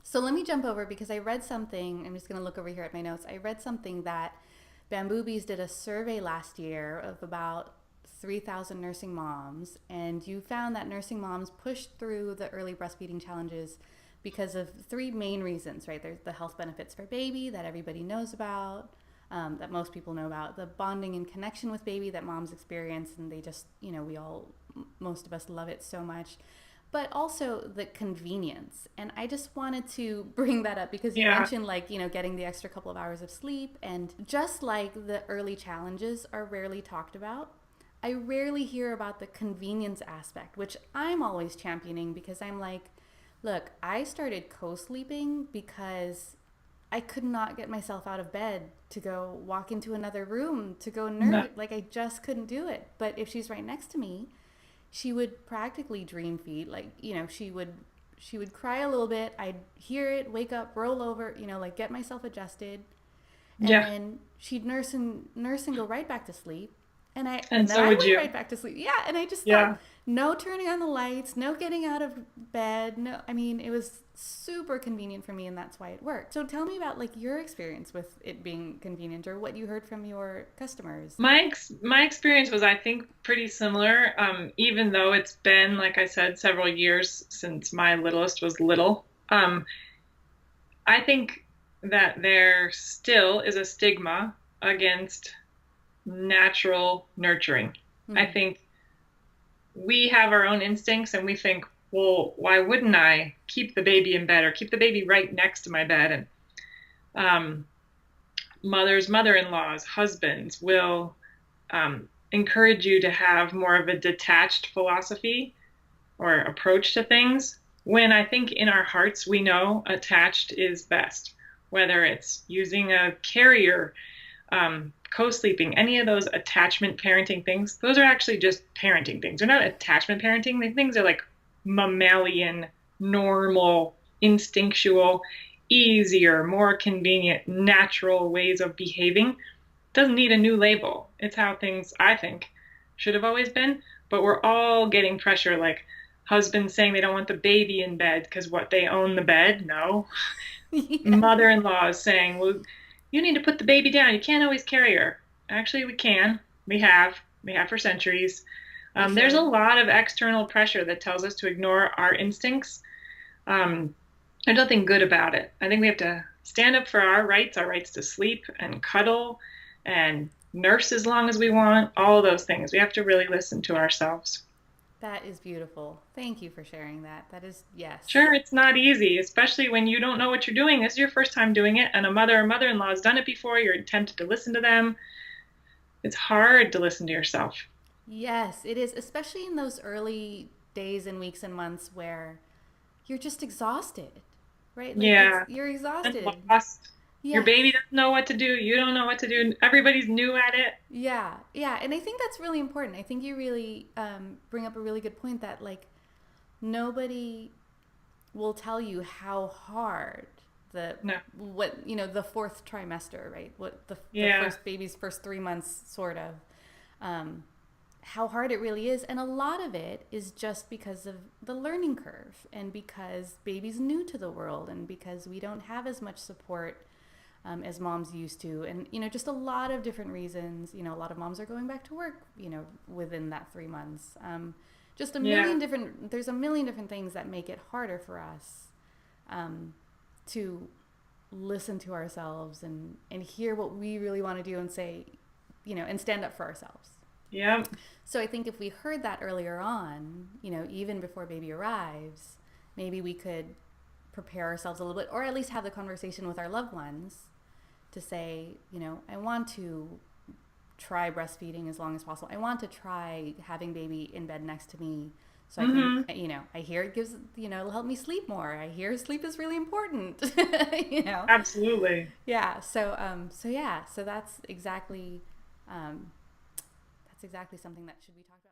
So let me jump over because I read something. I'm just going to look over here at my notes. I read something that Bamboobies did a survey last year of about 3,000 nursing moms, and you found that nursing moms pushed through the early breastfeeding challenges because of three main reasons, right? There's the health benefits for baby that everybody knows about, that most people know about, the bonding and connection with baby that moms experience, and they just, most of us love it so much, but also the convenience. And I just wanted to bring that up because you Yeah. mentioned, like, getting the extra couple of hours of sleep. And just like the early challenges are rarely talked about, I rarely hear about the convenience aspect, which I'm always championing because I'm like, look, I started co sleeping because I could not get myself out of bed to go walk into another room to go No. nurse. Like, I just couldn't do it. But if she's right next to me, she would practically dream feed. Like, she would cry a little bit. I'd hear it, wake up, roll over, like get myself adjusted, and Yeah. then she'd nurse and go right back to sleep. And And then so I would went you. right back to sleep. Yeah, and I just thought, Yeah. no turning on the lights, no getting out of bed. No, I mean, it was super convenient for me, and that's why it worked. So tell me about, like, your experience with it being convenient, or what you heard from your customers. My experience was, I think, pretty similar. Even though it's been, like I said, several years since my littlest was little. I think that there still is a stigma against natural nurturing. I Mm-hmm. think we have our own instincts and we think, well, why wouldn't I keep the baby in bed or keep the baby right next to my bed? And um, mothers, mother-in-laws, husbands will encourage you to have more of a detached philosophy or approach to things, when I think in our hearts we know attached is best, whether it's using a carrier, co-sleeping, any of those attachment parenting things. Those are actually just parenting things. They're not attachment parenting. The things are like mammalian, normal, instinctual, easier, more convenient, natural ways of behaving. Doesn't need a new label. It's how things, I think, should have always been. But we're all getting pressure, like husbands saying they don't want the baby in bed because what, they own the bed? No. Yeah. Mother-in-law is saying, well, you need to put the baby down. You can't always carry her. Actually, we can. We have. We have for centuries. For There's a sure. lot of external pressure that tells us to ignore our instincts. Um, there's nothing good about it. I think we have to stand up for our rights to sleep and cuddle and nurse as long as we want, all those things. We have to really listen to ourselves. That is beautiful. Thank you for sharing that. That is, yes. Sure, it's not easy, especially when you don't know what you're doing. This is your first time doing it, and a mother or mother-in-law has done it before. You're tempted to listen to them. It's hard to listen to yourself. Yes, it is, especially in those early days and weeks and months where you're just exhausted, right? Like, Yeah, you're and exhausted. lost. Your Yes. baby doesn't know what to do. You don't know what to do. Everybody's new at it. Yeah. Yeah. And I think that's really important. I think you really bring up a really good point that, like, nobody will tell you how hard the No. the fourth trimester, right? What the Yeah. first baby's first 3 months, sort of, um, how hard it really is. And a lot of it is just because of the learning curve, and because baby's new to the world, and because we don't have as much support as moms used to. And, just a lot of different reasons. A lot of moms are going back to work, within that 3 months. Just Yeah. there's a million different things that make it harder for us um, to listen to ourselves, and hear what we really want to do, and say, and stand up for ourselves. Yeah. So I think if we heard that earlier on, even before baby arrives, maybe we could prepare ourselves a little bit, or at least have the conversation with our loved ones to say, I want to try breastfeeding as long as possible. I want to try having baby in bed next to me, so I can, Hmm. I hear it gives, it'll help me sleep more. I hear sleep is really important, you know? Absolutely. Yeah. So that's exactly, um, that's exactly something that should be talked about.